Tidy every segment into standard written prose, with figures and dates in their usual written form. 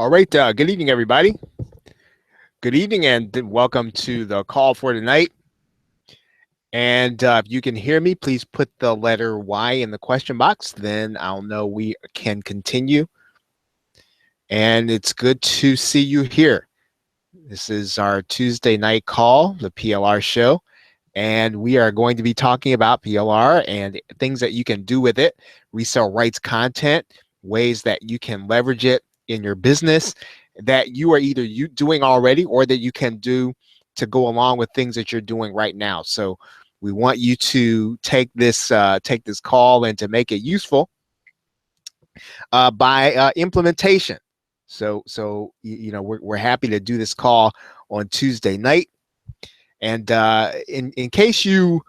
All right. Good evening, everybody. Good evening, and welcome to the call for tonight. And if you can hear me, please put the letter Y in the question box. Then I'll know we can continue. And it's good to see you here. This is our Tuesday night call, the PLR Show. And we are going to be talking about PLR and things that you can do with it, resale rights content, ways that you can leverage it in your business that you are either doing already or that you can do to go along with things that you're doing right now. So we want you to take this call and to make it useful by implementation. So we're happy to do this call on Tuesday night. And in case you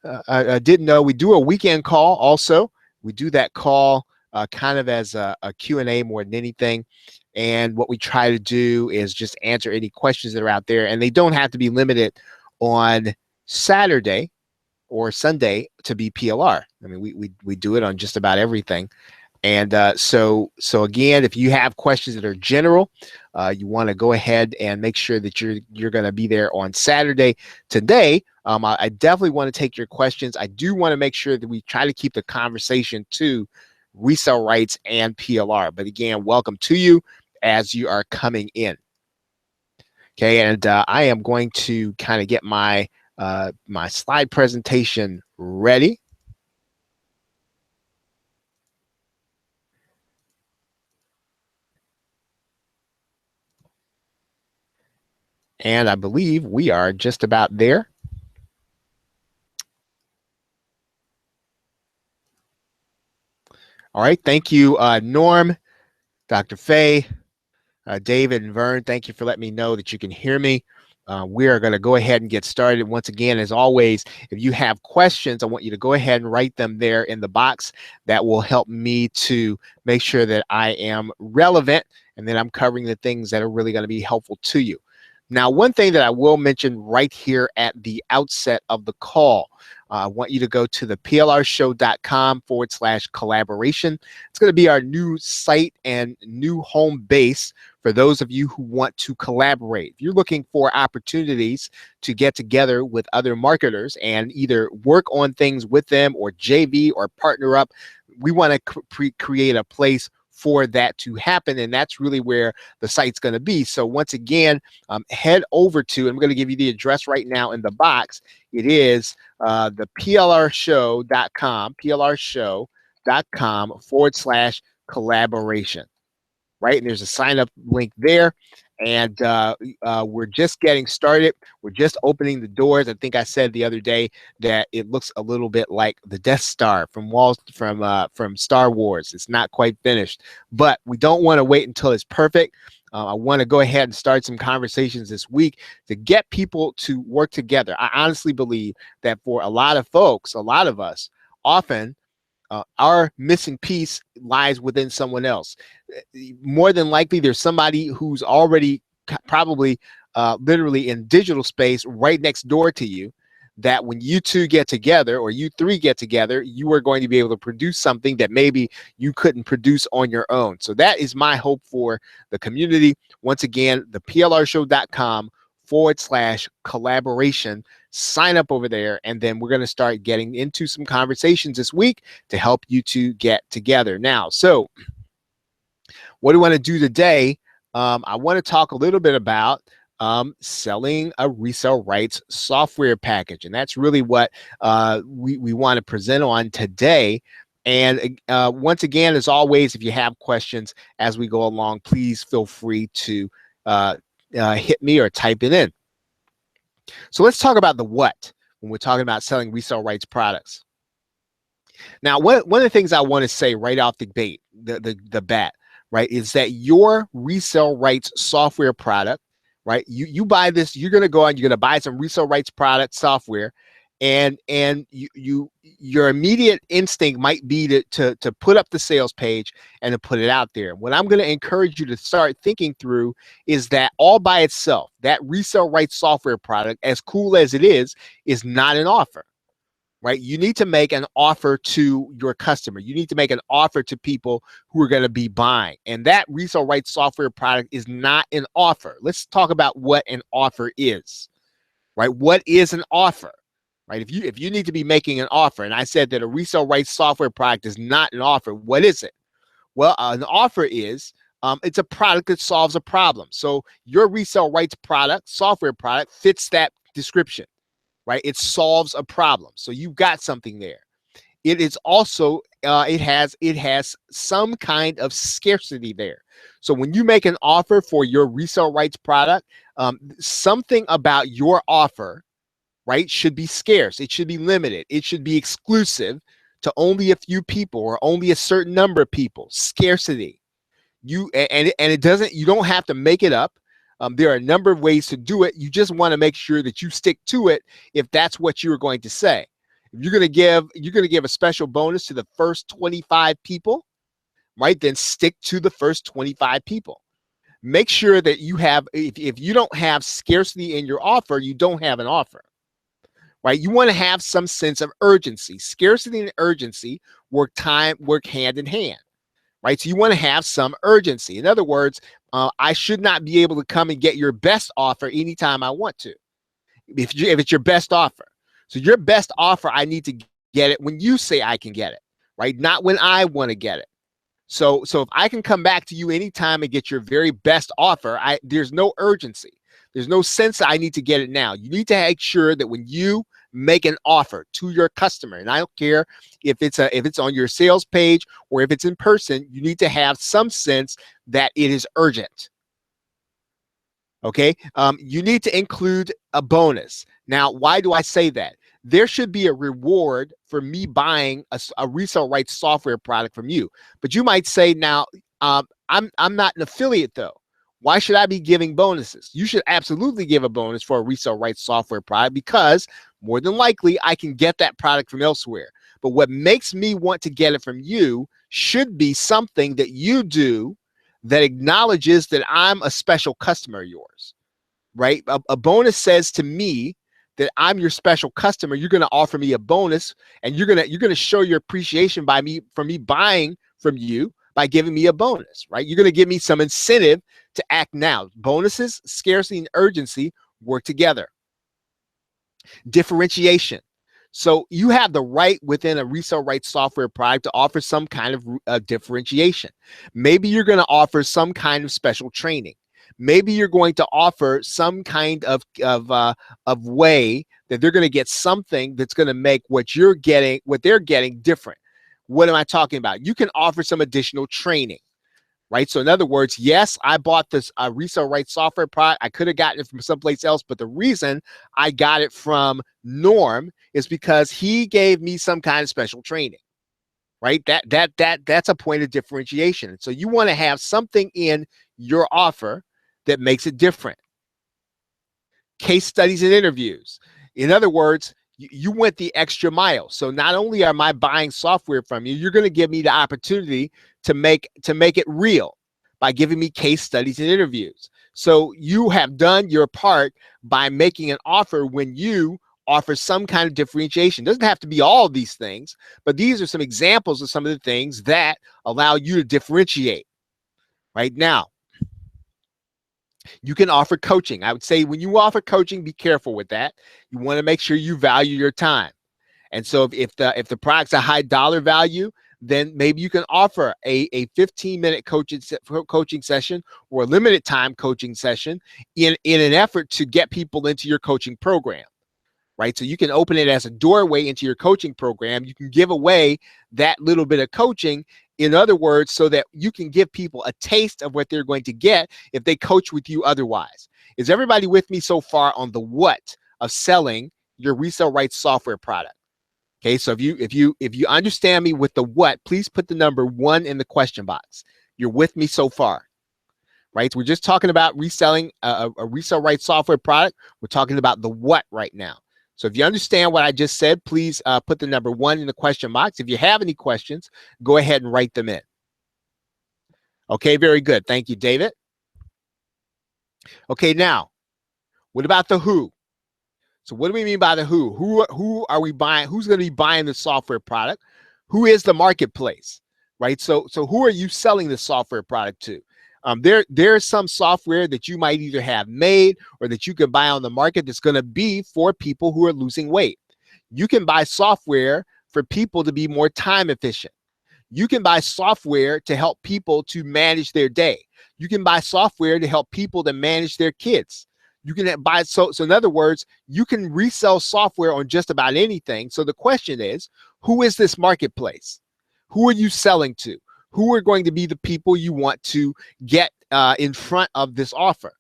didn't know, we do a weekend call also. We do that call kind of as a Q&A more than anything. And what we try to do is just answer any questions that are out there. And they don't have to be limited on Saturday or Sunday to be PLR. I mean, we do it on just about everything. And so again, if you have questions that are general, you want to go ahead and make sure that you're going to be there on Saturday. Today, I definitely want to take your questions. I do want to make sure that we try to keep the conversation to resale rights and PLR. But again, welcome to you as you are coming in. Okay, and I am going to kind of get my my slide presentation ready. And I believe we are just about there. All right. Thank you, Norm, Dr. Faye, David, and Vern. Thank you for letting me know that you can hear me. We are going to go ahead and get started. Once again, as always, if you have questions, I want you to go ahead and write them there in the box. That will help me to make sure that I am relevant and that I'm covering the things that are really going to be helpful to you. Now, one thing that I will mention right here at the outset of the call, I want you to go to the plrshow.com/collaboration. It's going to be our new site and new home base for those of you who want to collaborate. If you're looking for opportunities to get together with other marketers and either work on things with them or JV or partner up, we want to create a place for that to happen, and that's really where the site's going to be. So once again, head over to, and I'm going to give you the address right now in the box. It is the plrshow.com/collaboration, right? And there's a sign up link there. And we're just getting started. We're just opening the doors. I think I said the other day that it looks a little bit like the Death Star from Star Wars. It's not quite finished, but we don't want to wait until it's perfect. I want to go ahead and start some conversations this week to get people to work together. I honestly believe that for a lot of folks, a lot of us, often our missing piece lies within someone else. More than likely, there's somebody who's already probably literally in digital space right next door to you, that when you two get together or you three get together, you are going to be able to produce something that maybe you couldn't produce on your own. So that is my hope for the community. Once again, the plrshow.com/collaboration. Sign up over there, and then we're going to start getting into some conversations this week to help you to get together. Now, so what do I want to do today? I want to talk a little bit about selling a resale rights software package, and that's really what we want to present on today. And once again, as always, if you have questions as we go along, please feel free to hit me or type it in. So let's talk about the what when we're talking about selling resale rights products. Now, one of the things I want to say right off the bat, right, is that your resale rights software product, right, you buy this, you're going to go out, you're going to buy some resale rights product software, and your immediate instinct might be to put up the sales page and to put it out there. What I'm going to encourage you to start thinking through is that all by itself, that resale rights software product, as cool as it is not an offer. right? You need to make an offer to your customer. You need to make an offer to people who are going to be buying. And that resale rights software product is not an offer. Let's talk about what an offer is, right? What is an offer? Right? If you need to be making an offer, and I said that a resale rights software product is not an offer, what is it? Well, an offer is it's a product that solves a problem. So your resale rights product, software product, fits that description, right? It solves a problem. So you've got something there. It is also it has some kind of scarcity there. So when you make an offer for your resale rights product, something about your offer, right, should be scarce. It should be limited. It should be exclusive to only a few people or only a certain number of people. Scarcity. And it doesn't. You don't have to make it up. There are a number of ways to do it. You just want to make sure that you stick to it if that's what you were going to say. If you're going to give a special bonus to the first 25 people, right? Then stick to the first 25 people. Make sure that you have. If you don't have scarcity in your offer, you don't have an offer. Right? You want to have some sense of urgency. Scarcity and urgency work hand in hand, right? So you want to have some urgency. In other words, I should not be able to come and get your best offer anytime I want to, if it's your best offer. So your best offer, I need to get it when you say I can get it, right? Not when I want to get it. So if I can come back to you anytime and get your very best offer, there's no urgency. There's no sense that I need to get it now. You need to make sure that when you make an offer to your customer, and I don't care if it's on your sales page or if it's in person, you need to have some sense that it is urgent. Okay, you need to include a bonus. Now, why do I say that? There should be a reward for me buying a resale rights software product from you. But you might say, now, I'm not an affiliate though. Why should I be giving bonuses? You should absolutely give a bonus for a resale rights software product because more than likely I can get that product from elsewhere. But what makes me want to get it from you should be something that you do that acknowledges that I'm a special customer of yours, right? A bonus says to me that I'm your special customer. You're going to offer me a bonus, and you're going to show your appreciation for me buying from you by giving me a bonus, right? You're going to give me some incentive to act now. Bonuses, scarcity, and urgency work together. Differentiation. So you have the right within a resale rights software product to offer some kind of differentiation. Maybe you're going to offer some kind of special training. Maybe you're going to offer some kind of way that they're going to get something that's going to make what they're getting different. What am I talking about? You can offer some additional training, right? So in other words, yes, I bought this resale rights software product. I could have gotten it from someplace else, but the reason I got it from Norm is because he gave me some kind of special training, right? That's a point of differentiation. So you want to have something in your offer that makes it different. Case studies and interviews. In other words, you went the extra mile. So not only am I buying software from you, you're going to give me the opportunity to make it real by giving me case studies and interviews. So you have done your part by making an offer when you offer some kind of differentiation. It doesn't have to be all of these things, but these are some examples of some of the things that allow you to differentiate. Right now, you can offer coaching. I would say when you offer coaching, be careful with that. You want to make sure you value your time. And so if the product's a high dollar value, then maybe you can offer a 15-minute coaching session or a limited time coaching session in an effort to get people into your coaching program, right? So you can open it as a doorway into your coaching program. You can give away that little bit of coaching, in other words, so that you can give people a taste of what they're going to get if they coach with you otherwise. Is everybody with me so far on the what of selling your resale rights software product? Okay, so if you understand me with the what, please put the number 1 in the question box. You're with me so far, right? We're just talking about reselling a resale rights software product. We're talking about the what right now. So if you understand what I just said, please put the number 1 in the question box. If you have any questions, go ahead and write them in. Okay, very good. Thank you, David. Okay, now, what about the who? So what do we mean by the who? Who are we buying? Who's going to be buying the software product? Who is the marketplace, right? So who are you selling the software product to? There's some software that you might either have made or that you can buy on the market that's going to be for people who are losing weight. You can buy software for people to be more time efficient. You can buy software to help people to manage their day. You can buy software to help people to manage their kids. You can buy, so in other words, you can resell software on just about anything. So the question is, who is this marketplace? Who are you selling to? Who are going to be the people you want to get in front of this offer?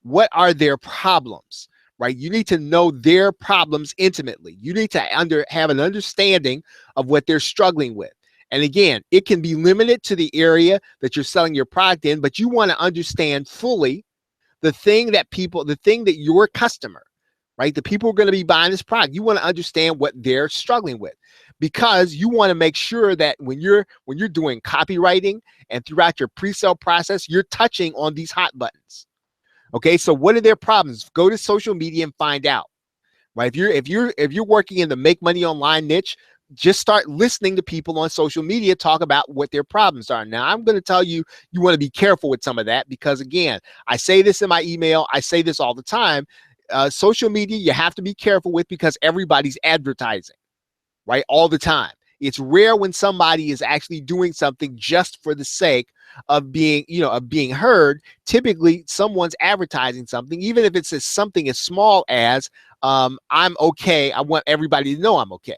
What are their problems, right? You need to know their problems intimately. You need to have an understanding of what they're struggling with. And again, it can be limited to the area that you're selling your product in, but you want to understand fully the thing that your customer, right? The people who are going to be buying this product, you want to understand what they're struggling with, because you want to make sure that when you're doing copywriting and throughout your pre-sale process, you're touching on these hot buttons. Okay, so what are their problems? Go to social media and find out. Right? If you're working in the make money online niche, just start listening to people on social media talk about what their problems are. Now, I'm going to tell you, you want to be careful with some of that, because again, I say this in my email, I say this all the time. Social media, you have to be careful with, because everybody's advertising, right? All the time. It's rare when somebody is actually doing something just for the sake of being, of being heard. Typically, someone's advertising something, even if it's something as small as, I'm okay. I want everybody to know I'm okay.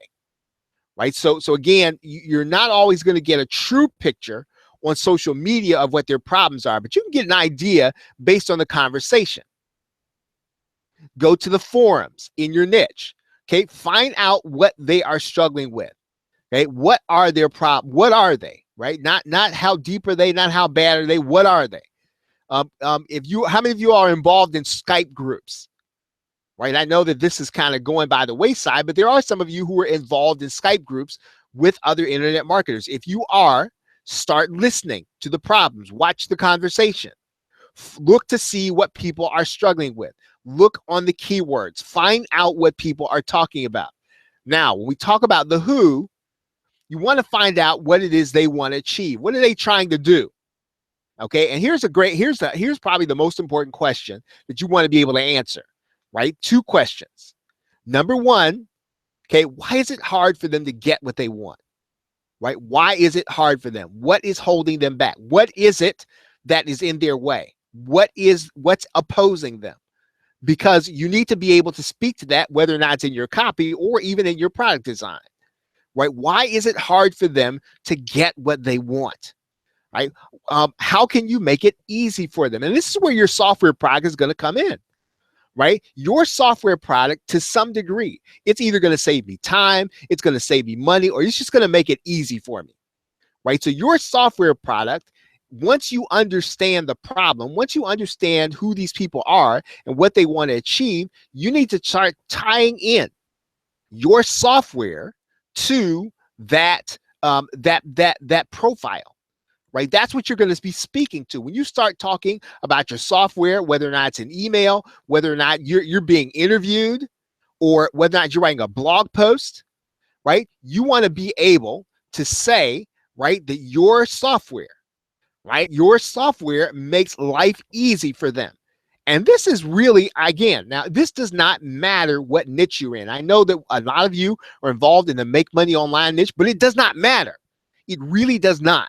Right. So again, you're not always going to get a true picture on social media of what their problems are, but you can get an idea based on the conversation. Go to the forums in your niche. Okay. Find out what they are struggling with. Okay. What are their problems? What are they? Right. Not how deep are they? Not how bad are they? What are they? How many of you are involved in Skype groups? Right. I know that this is kind of going by the wayside, but there are some of you who are involved in Skype groups with other internet marketers. If you are, start listening to the problems, watch the conversation, look to see what people are struggling with, look on the keywords, find out what people are talking about. Now, when we talk about the who, you want to find out what it is they want to achieve. What are they trying to do? Okay. And here's probably the most important question that you want to be able to answer. Right? 2 questions. Number 1, okay, why is it hard for them to get what they want? Right? Why is it hard for them? What is holding them back? What is it that is in their way? What's opposing them? Because you need to be able to speak to that, whether or not it's in your copy or even in your product design. Right? Why is it hard for them to get what they want? Right? How can you make it easy for them? And this is where your software product is going to come in. Right? Your software product, to some degree, it's either going to save me time, it's going to save me money, or it's just going to make it easy for me. Right? So your software product, once you understand the problem, once you understand who these people are and what they want to achieve, you need to start tying in your software to that profile. Right? That's what you're going to be speaking to. When you start talking about your software, whether or not it's an email, whether or not you're being interviewed, or whether or not you're writing a blog post, right? You want to be able to say, right, that your software, right, your software makes life easy for them. And this is really, again, now this does not matter what niche you're in. I know that a lot of you are involved in the make money online niche, but it does not matter. It really does not.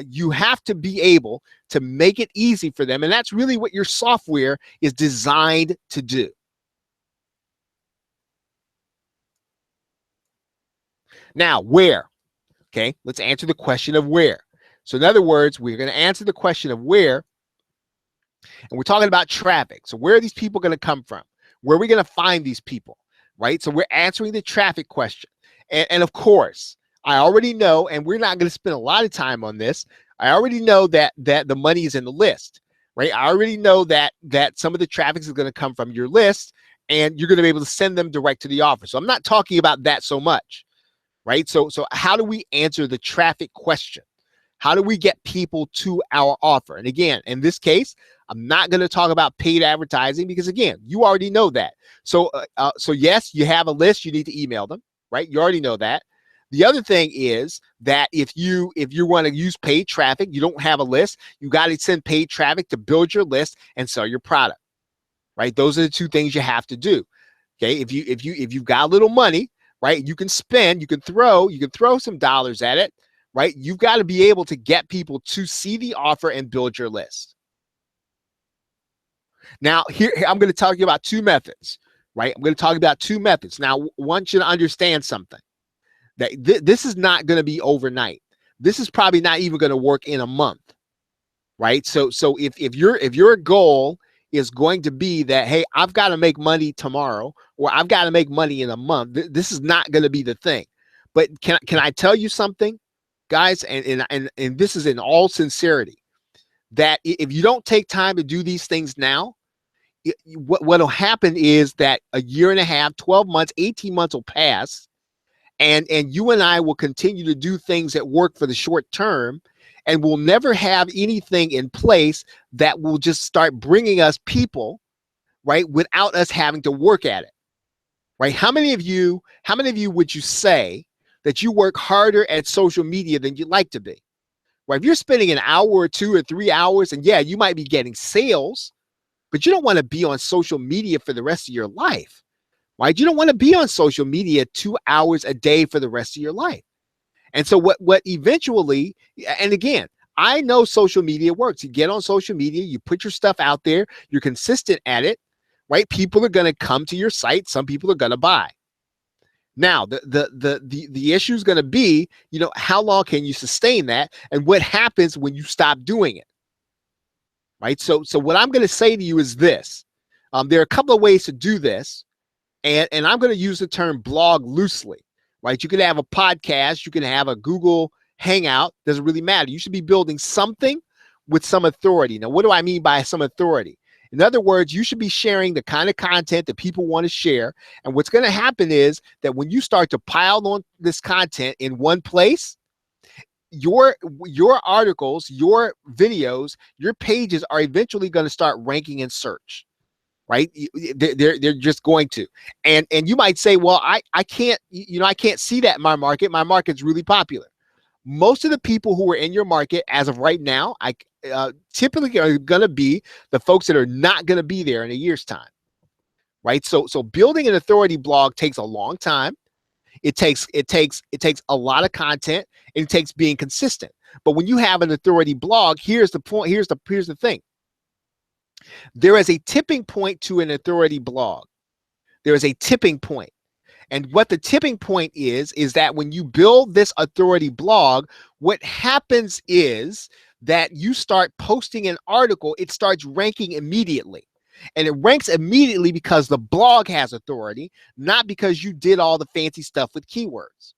You have to be able to make it easy for them. And that's really what your software is designed to do. Now, where? Okay, let's answer the question of where. So in other words, we're going to answer the question of where, and we're talking about traffic. So where are these people going to come from? Where are we going to find these people? Right? So we're answering the traffic question. And of course, I already know, and we're not going to spend a lot of time on this, I already know that the money is in the list, right? I already know that some of the traffic is going to come from your list, and you're going to be able to send them direct to the offer. So I'm not talking about that so much, right? So how do we answer the traffic question? How do we get people to our offer? And again, in this case, I'm not going to talk about paid advertising because, again, you already know that. So yes, you have a list. You need to email them, right? You already know that. The other thing is that if you want to use paid traffic, you don't have a list. You got to send paid traffic to build your list and sell your product, right? Those are the two things you have to do. Okay, if you've got a little money, right, you can spend, you can throw some dollars at it, right? You've got to be able to get people to see the offer and build your list. Now, here I'm going to talk to you about two methods, right? I'm going to talk about two methods. Now, I want you to understand something, that this is not going to be overnight. This is probably not even going to work in a month, right? So if your goal is going to be that, hey, I've got to make money tomorrow, or I've got to make money in a month, this is not going to be the thing. But can I tell you something, guys? And this is in all sincerity, that if you don't take time to do these things now, what'll happen is that a year and a half, 12 months, 18 months will pass, and you and I will continue to do things that work for the short term, and we'll never have anything in place that will just start bringing us people, right, without us having to work at it, right? How many of you would you say that you work harder at social media than you'd like to be? Right? If you're spending an hour or 2 or 3 hours, and yeah, you might be getting sales, but you don't want to be on social media for the rest of your life, right? You don't want to be on social media 2 hours a day for the rest of your life. And so what eventually, and again, I know social media works. You get on social media, you put your stuff out there, you're consistent at it, right? People are going to come to your site. Some people are going to buy. Now, the issue is going to be, how long can you sustain that? And what happens when you stop doing it? Right. So what I'm going to say to you is this. There are a couple of ways to do this. And I'm going to use the term blog loosely, right? You can have a podcast. You can have a Google Hangout. Doesn't really matter. You should be building something with some authority. Now, what do I mean by some authority? In other words, you should be sharing the kind of content that people want to share. And what's going to happen is that when you start to pile on this content in one place, your articles, your videos, your pages are eventually going to start ranking in search, right? They're just going to. And you might say, well, I can't see that in my market. My market's really popular. Most of the people who are in your market as of right now, typically are going to be the folks that are not going to be there in a year's time, right? So building an authority blog takes a long time. It takes a lot of content, and it takes being consistent. But when you have an authority blog, here's the point. Here's the thing. There is a tipping point to an authority blog. There is a tipping point. And what the tipping point is that when you build this authority blog, what happens is that you start posting an article, it starts ranking immediately. And it ranks immediately because the blog has authority, not because you did all the fancy stuff with keywords,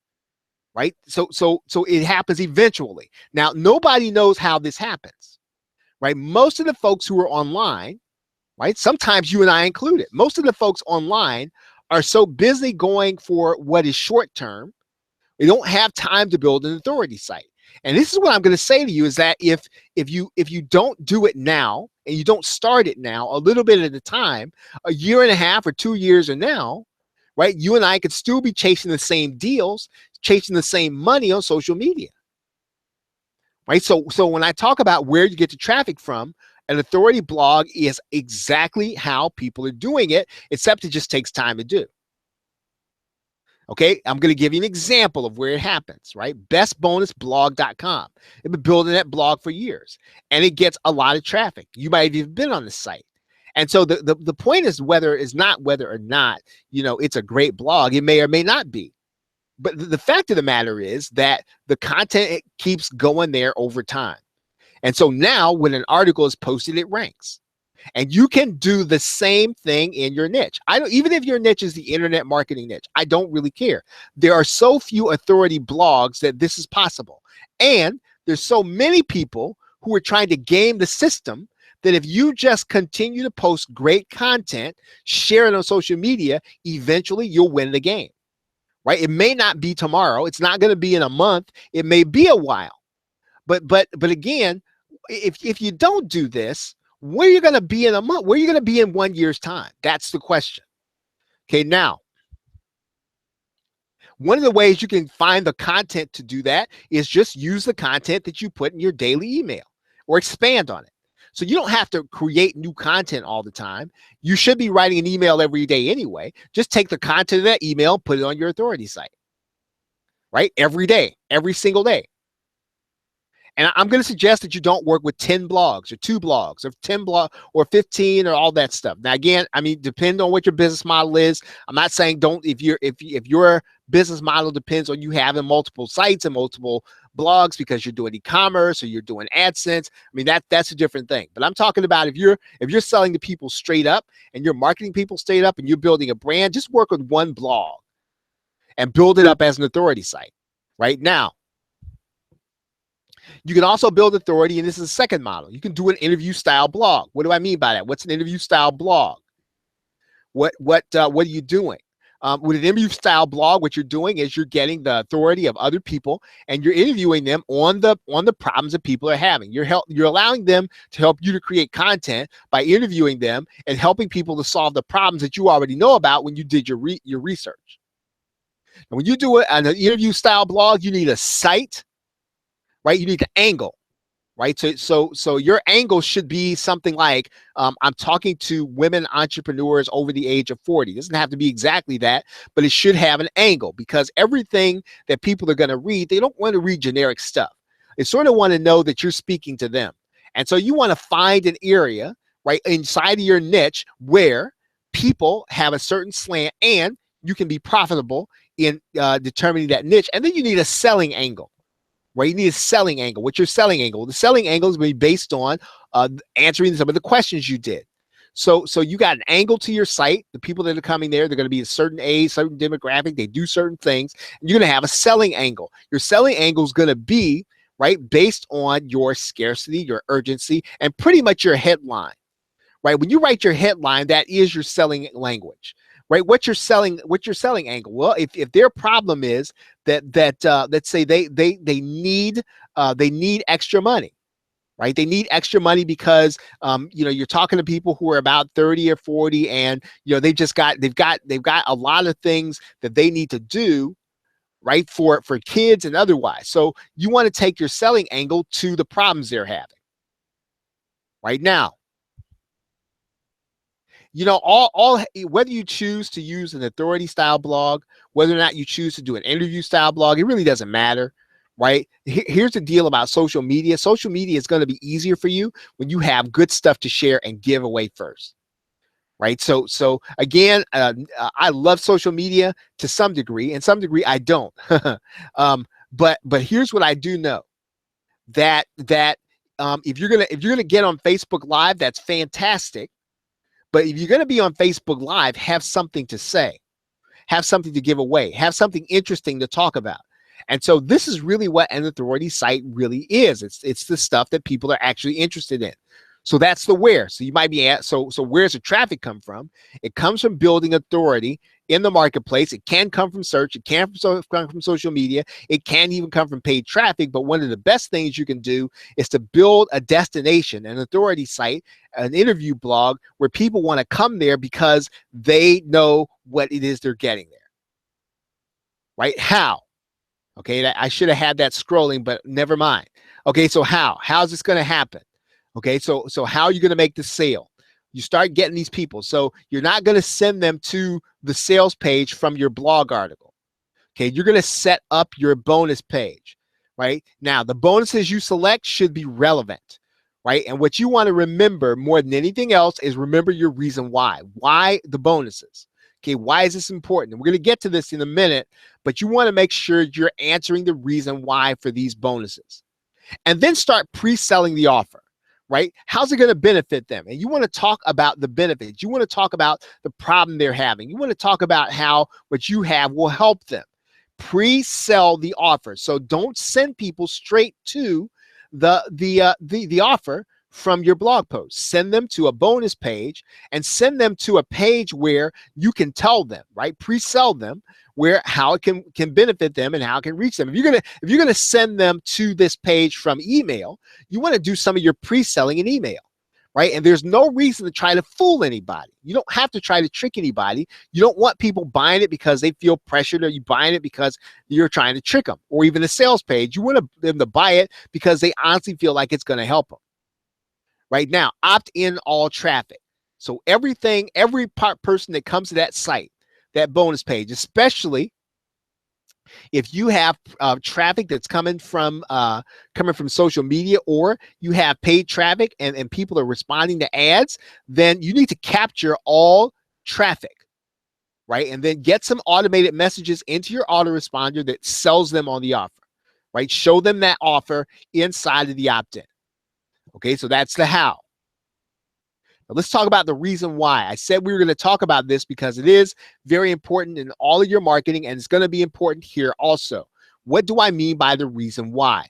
right? So it happens eventually. Now, nobody knows how this happens, right? Most of the folks who are online, right? Sometimes you and I included, most of the folks online are so busy going for what is short term, they don't have time to build an authority site. And this is what I'm going to say to you is that if you don't do it now, and you don't start it now, a little bit at a time, a year and a half or 2 years or now, right? You and I could still be chasing the same deals, chasing the same money on social media, right? So when I talk about where you get the traffic from, an authority blog is exactly how people are doing it, except it just takes time to do. Okay, I'm going to give you an example of where it happens, right? bestbonusblog.com. They've been building that blog for years, and it gets a lot of traffic. You might have even been on the site. And so the point is whether or not, it's a great blog. It may or may not be. But the fact of the matter is that the content keeps going there over time. And so now when an article is posted, it ranks. And you can do the same thing in your niche. Even if your niche is the internet marketing niche, I don't really care. There are so few authority blogs that this is possible. And there's so many people who are trying to game the system that if you just continue to post great content, share it on social media, eventually you'll win the game, right? It may not be tomorrow. It's not going to be in a month. It may be a while. But again, if you don't do this, Where are you going to be in a month? Where are you going to be in 1 year's time? That's the question. Okay, now, one of the ways you can find the content to do that is just use the content that you put in your daily email or expand on it. So you don't have to create new content all the time. You should be writing an email every day anyway. Just take the content of that email and put it on your authority site, right? Every day, every single day. And I'm going to suggest that you don't work with 10 blogs or 2 blogs or 10 blogs or 15 or all that stuff. Now, again, I mean, depend on what your business model is. I'm not saying don't, if your business model depends on you having multiple sites and multiple blogs because you're doing e-commerce or you're doing AdSense. I mean, that's a different thing. But I'm talking about if you're selling to people straight up and you're marketing people straight up and you're building a brand, just work with one blog and build it up as an authority site. Right now, you can also build authority, and this is a second model. You can do an interview style blog. What do I mean by that? What's an interview style blog? What are you doing? With an interview style blog, what you're doing is you're getting the authority of other people and you're interviewing them on the problems that people are having. You're allowing them to help you to create content by interviewing them and helping people to solve the problems that you already know about when you did your research. And when you do an interview style blog, you need a site, right? You need the angle, right? So your angle should be something like, I'm talking to women entrepreneurs over the age of 40. It doesn't have to be exactly that, but it should have an angle because everything that people are going to read, they don't want to read generic stuff. They sort of want to know that you're speaking to them. And so you want to find an area, right, inside of your niche where people have a certain slant and you can be profitable in determining that niche. And then you need a selling angle. Right, you need a selling angle. What's your selling angle? The selling angle is going to be based on answering some of the questions you did. So you got an angle to your site. The people that are coming there, they're going to be a certain age, certain demographic. They do certain things. And you're going to have a selling angle. Your selling angle is going to be right based on your scarcity, your urgency, and pretty much your headline. Right, when you write your headline, that is your selling language. Right, what's your selling angle? Well, if their problem is that let's say they need extra money, right? They need extra money because you're talking to people who are about 30 or 40, and they've got a lot of things that they need to do, right, for kids and otherwise. So you want to take your selling angle to the problems they're having. Right now, all whether you choose to use an authority style blog, whether or not you choose to do an interview style blog, it really doesn't matter, right? Here's the deal about social media. Social media is going to be easier for you when you have good stuff to share and give away first, right? So again, I love social media to some degree, and some degree I don't. But here's what I do know: that if you're gonna get on Facebook Live, that's fantastic. But if you're going to be on Facebook Live, have something to say, have something to give away, have something interesting to talk about. And so this is really what an authority site really is. It's the stuff that people are actually interested in. So that's the where. So you might be at, so where's the traffic come from? It comes from building authority in the marketplace. It can come from search. It can come from social media. It can even come from paid traffic. But one of the best things you can do is to build a destination, an authority site, an interview blog where people want to come there because they know what it is they're getting there. Right? How? Okay, I should have had that scrolling, but never mind. Okay, so how's this going to happen? Okay, so how are you going to make the sale? You start getting these people. So you're not going to send them to the sales page from your blog article. Okay, you're going to set up your bonus page, right? Now, the bonuses you select should be relevant, right? And what you want to remember more than anything else is remember your reason why. Why the bonuses? Okay, why is this important? And we're going to get to this in a minute, but you want to make sure you're answering the reason why for these bonuses. And then start pre-selling the offer. Right? How's it going to benefit them? And you want to talk about the benefits. You want to talk about the problem they're having. You want to talk about how what you have will help them. Pre-sell the offer. So don't send people straight to the offer from your blog post. Send them to a bonus page and send them to a page where you can tell them, right? Pre-sell them where how it can benefit them and how it can reach them. If you're gonna send them to this page from email, you want to do some of your pre-selling in email, right? And there's no reason to try to fool anybody. You don't have to try to trick anybody. You don't want people buying it because they feel pressured, or you buying it because you're trying to trick them, or even a sales page. You want them to buy it because they honestly feel like it's going to help them. Right now, opt in all traffic. So every person that comes to that site, that bonus page, especially if you have traffic that's coming from social media, or you have paid traffic and people are responding to ads, then you need to capture all traffic, right? And then get some automated messages into your autoresponder that sells them on the offer, right? Show them that offer inside of the opt-in. Okay, so that's the how. Now let's talk about the reason why. I said we were going to talk about this because it is very important in all of your marketing, and it's going to be important here also. What do I mean by the reason why?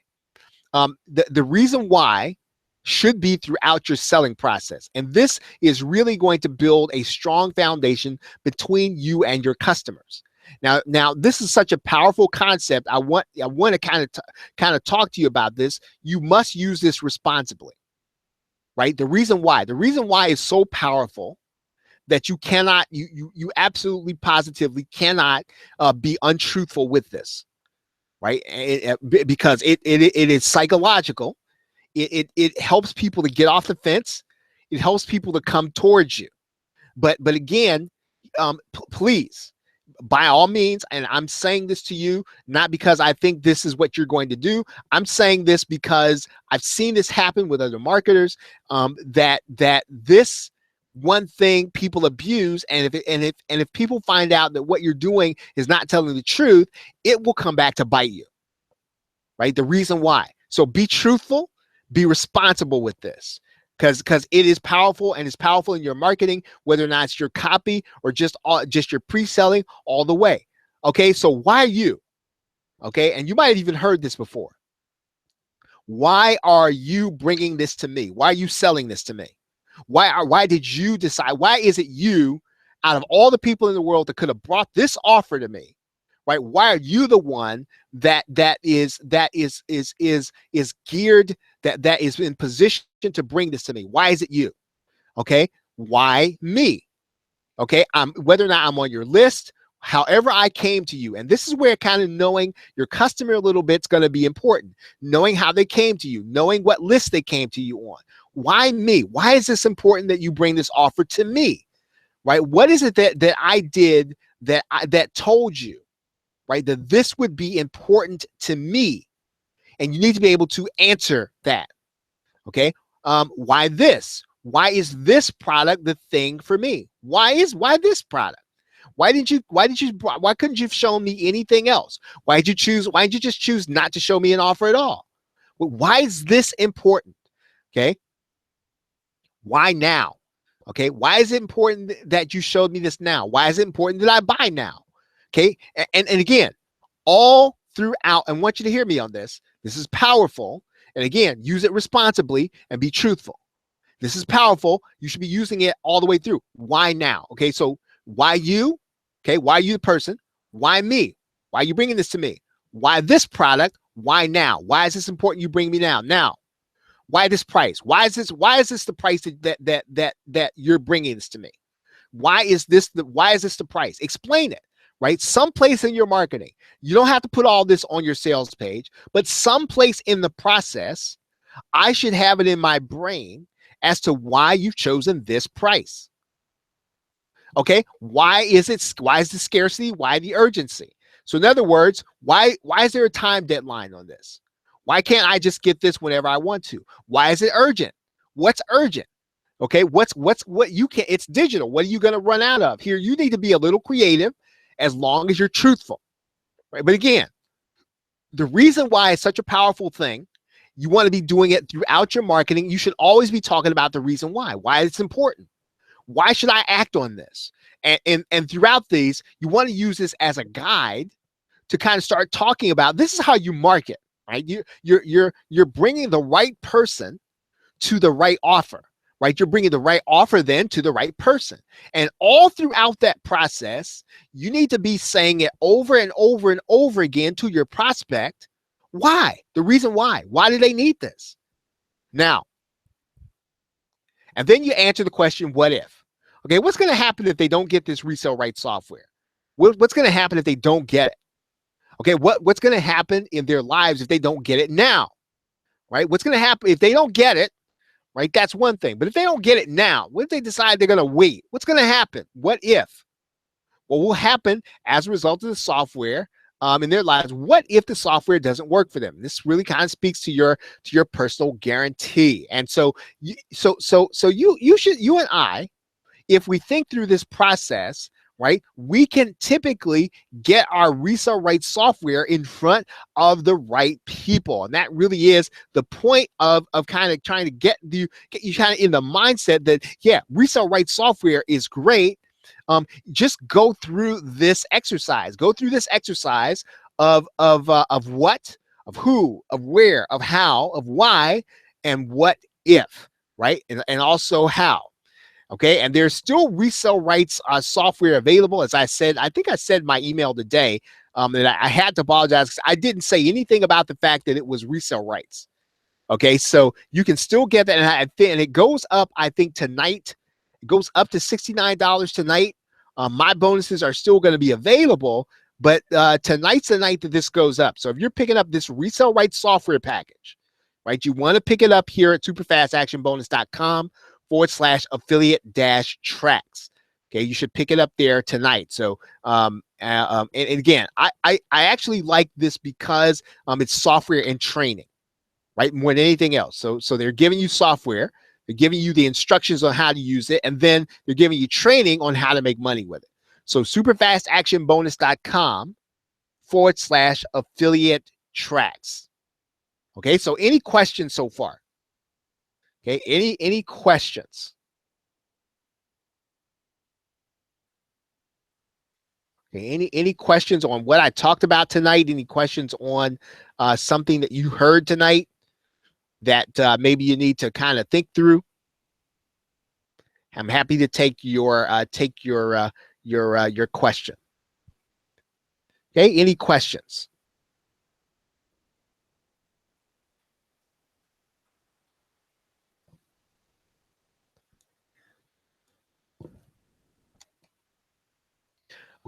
The reason why should be throughout your selling process. And this is really going to build a strong foundation between you and your customers. Now, this is such a powerful concept. I want to kind of talk to you about this. You must use this responsibly, right? The reason why is so powerful that you cannot, you absolutely positively cannot be untruthful with this, right? Because it is psychological. It helps people to get off the fence. It helps people to come towards you. But again, please, by all means, and I'm saying this to you not because I think this is what you're going to do. I'm saying this because I've seen this happen with other marketers. That this one thing people abuse, and if people find out that what you're doing is not telling the truth, it will come back to bite you. Right? The reason why. So be truthful, be responsible with this. Because it is powerful, and it's powerful in your marketing, whether or not it's your copy or just your pre-selling all the way. Okay, so why you? Okay, and you might have even heard this before. Why are you bringing this to me? Why are you selling this to me? Why did you decide? Why is it you, out of all the people in the world that could have brought this offer to me? Right? Why are you the one that is geared, that is in position to bring this to me? Why is it you? Okay. Why me? Okay. Whether or not I'm on your list, however I came to you. And this is where kind of knowing your customer a little bit is going to be important. Knowing how they came to you, knowing what list they came to you on. Why me? Why is this important that you bring this offer to me? Right? What is it that I did that told you, right, that this would be important to me? And you need to be able to answer that. Okay. Why this? Why is this product the thing for me? Why this product? Why couldn't you have shown me anything else? Why did you just choose not to show me an offer at all? Well, why is this important? Okay. Why now? Okay. Why is it important that you showed me this now? Why is it important that I buy now? Okay. And again, all throughout, I want you to hear me on this. This is powerful. And again, use it responsibly and be truthful. This is powerful. You should be using it all the way through. Why now? Okay, so why you? Okay, why you the person? Why me? Why are you bringing this to me? Why this product? Why now? Why is this important you bring me now? Now, why this price? Why is this the price that you're bringing this to me? Why is this the price? Explain it. Right? Someplace in your marketing. You don't have to put all this on your sales page, but someplace in the process, I should have it in my brain as to why you've chosen this price. Okay? Why is the scarcity? Why the urgency? So in other words, why is there a time deadline on this? Why can't I just get this whenever I want to? Why is it urgent? What's urgent? Okay? What you can, it's digital. What are you going to run out of? Here, you need to be a little creative, as long as you're truthful, right? But again, the reason why it's such a powerful thing, you want to be doing it throughout your marketing. You should always be talking about the reason why it's important. Why should I act on this? And throughout these, you want to use this as a guide to kind of start talking about, this is how you market, right? You're bringing the right person to the right offer. Right? You're bringing the right offer then to the right person. And all throughout that process, you need to be saying it over and over and over again to your prospect. Why? The reason why. Why do they need this? Now, And then you answer the question, what if? Okay, what's going to happen if they don't get this resale rights software? What's going to happen if they don't get it? Okay, what's going to happen in their lives if they don't get it now? Right? What's going to happen if they don't get it? Right? That's one thing. But if they don't get it now, what if they decide they're going to wait? What's going to happen? What if? What will happen as a result of the software in their lives? What if the software doesn't work for them? This really kind of speaks to your personal guarantee. And so you and I, if we think through this process, right, we can typically get our resale rights software in front of the right people. And that really is the point of kind of trying to get you kind of in the mindset that, yeah, resale rights software is great. Just go through this exercise. Go through this exercise of what, of who, of where, of how, of why, and what if, right? And also how. Okay, and there's still resale rights software available. As I said, I think I said in my email today that I had to apologize because I didn't say anything about the fact that it was resale rights. Okay, so you can still get that, and it goes up, I think, tonight. It goes up to $69 tonight. My bonuses are still going to be available, but tonight's the night that this goes up. So if you're picking up this resale rights software package, right, you want to pick it up here at superfastactionbonus.com/affiliate-tracks. Okay, you should pick it up there tonight. So, and again, I actually like this because it's software and training, right, more than anything else. So they're giving you software, they're giving you the instructions on how to use it, and then they're giving you training on how to make money with it. So superfastactionbonus.com/affiliate-tracks. Okay, so any questions so far? Okay, any questions? Okay, any questions on what I talked about tonight? Any questions on something that you heard tonight that maybe you need to kind of think through? I'm happy to take your question. Okay, any questions?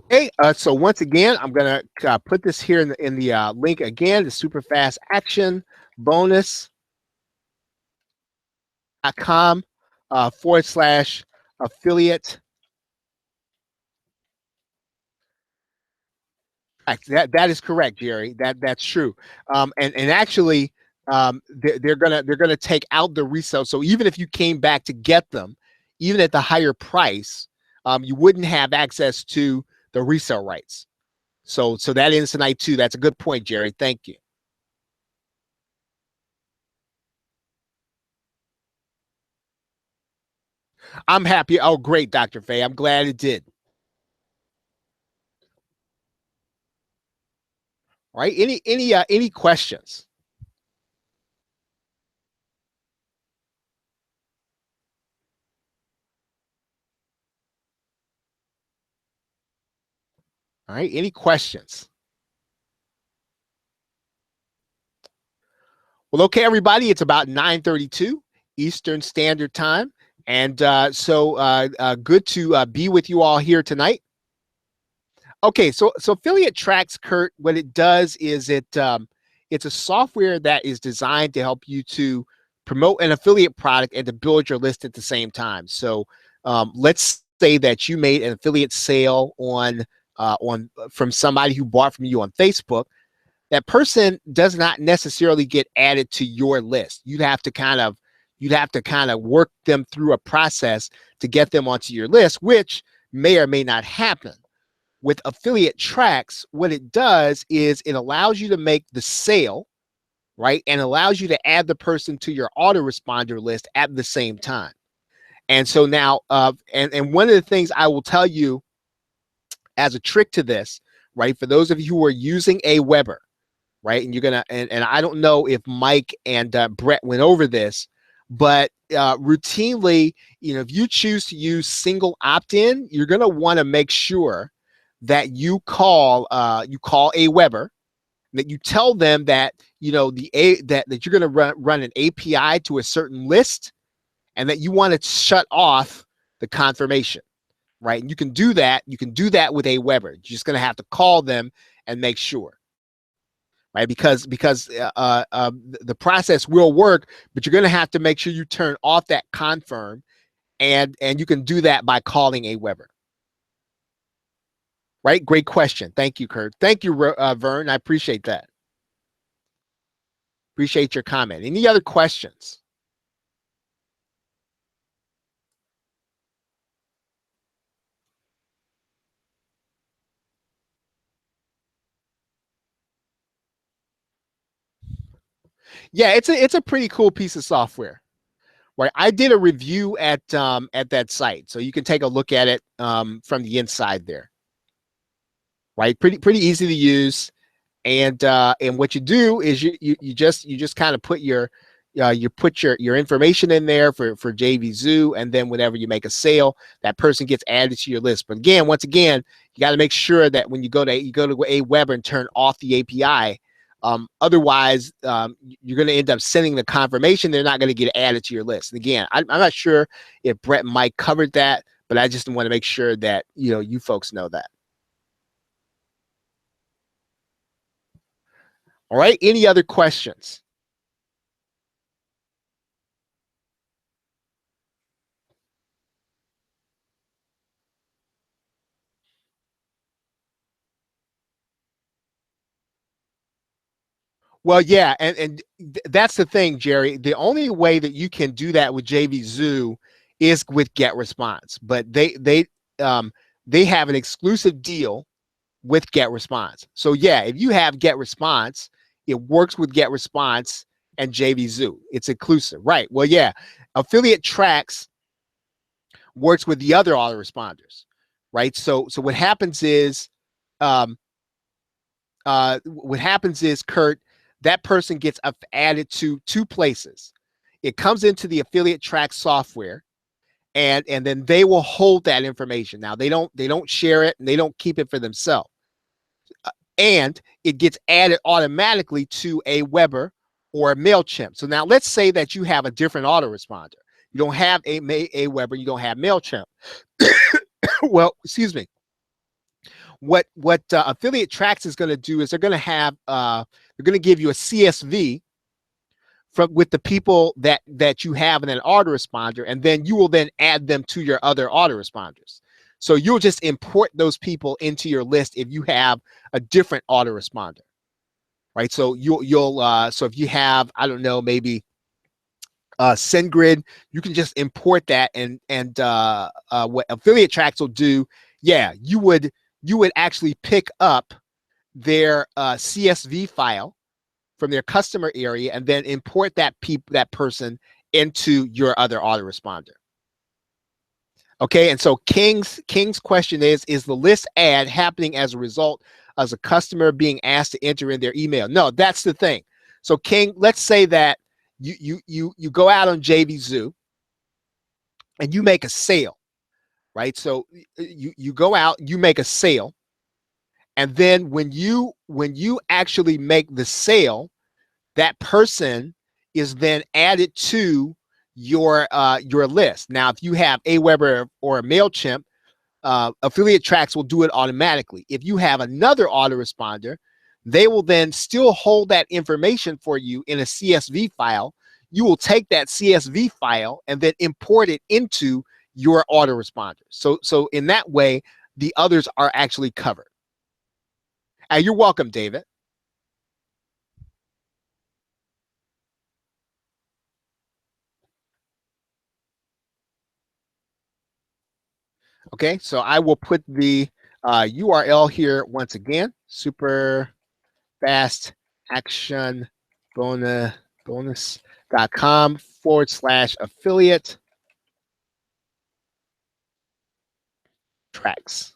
Okay, so once again, I'm gonna put this here in the link again, the super fast action bonus.com /affiliate. That is correct, Jerry. That's true. And actually, they're gonna take out the resale. So even if you came back to get them, even at the higher price, you wouldn't have access to the resale rights. So that ends tonight too. That's a good point, Jerry. Thank you. I'm happy. Oh, great, Dr. Faye. I'm glad it did. All right. Any questions? All right. Any questions? Well, okay, everybody. It's about 9:32 Eastern Standard Time. And so good to be with you all here tonight. Okay, so Affiliate Tracks, Kurt, what it does is it's a software that is designed to help you to promote an affiliate product and to build your list at the same time. So let's say that you made an affiliate sale on from somebody who bought from you on Facebook. That person does not necessarily get added to your list. You'd have to kind of work them through a process to get them onto your list, which may or may not happen. With Affiliate Tracks, what it does is it allows you to make the sale, right, and allows you to add the person to your autoresponder list at the same time. And so now, and one of the things I will tell you as a trick to this, right, for those of you who are using Aweber, right, and you're gonna, and I don't know if Mike and Brett went over this, but routinely, if you choose to use single opt-in, you're gonna want to make sure that you call Aweber, that you tell them that that you're going to run an API to a certain list, and that you want to shut off the confirmation, right? And you can do that. You can do that with Aweber. You're just going to have to call them and make sure, right? Because the process will work, but you're going to have to make sure you turn off that confirm, and you can do that by calling Aweber. Right? Great question. Thank you, Kurt. Thank you, Vern. I appreciate that. Appreciate your comment. Any other questions? Yeah, it's a pretty cool piece of software. Right. I did a review at that site, so you can take a look at it from the inside there. Right. Pretty easy to use. And what you do is you just kind of put your information in there for JVZoo, and then whenever you make a sale, that person gets added to your list. But again, once again, you got to make sure that when you go to Aweber and turn off the API. Otherwise, you're going to end up sending the confirmation. They're not going to get added to your list. And again, I'm not sure if Brett and Mike covered that, but I just want to make sure that you folks know that. All right. Any other questions? Well, yeah, and that's the thing, Jerry. The only way that you can do that with JVZoo is with Get Response, but they have an exclusive deal with Get Response. So yeah, if you have Get Response, it works with Get Response and JVZoo. It's exclusive, right? Well, yeah, Affiliate Tracks works with the other autoresponders, right? So what happens is, Kurt, that person gets added to two places. It comes into the Affiliate Track software, and then they will hold that information. Now they don't share it, and they don't keep it for themselves. And it gets added automatically to Aweber or a MailChimp. So now let's say that you have a different autoresponder. You don't have Aweber, you don't have MailChimp. Well, excuse me. What Affiliate Tracks is going to do is they're going to give you a CSV with the people that you have in an autoresponder, and then you will then add them to your other autoresponders. So you'll just import those people into your list if you have a different autoresponder, right? So so if you have, I don't know, maybe SendGrid, you can just import that, and what Affiliate Tracks will do, yeah, you would actually pick up their CSV file from their customer area and then import that person into your other autoresponder. Okay, and so King's question is the list ad happening as a result of a customer being asked to enter in their email? No, that's the thing. So King, let's say that you go out on JVZoo and you make a sale, right? So you go out, you make a sale, and then when you actually make the sale, that person is then added to your list. Now, if you have Aweber or a MailChimp, Affiliate Tracks will do it automatically. If you have another autoresponder, they will then still hold that information for you in a CSV file. You will take that CSV file and then import it into your autoresponder. So in that way, the others are actually covered. You're welcome, David. Okay, so I will put the URL here once again: super fast action bonus.com/affiliate tracks.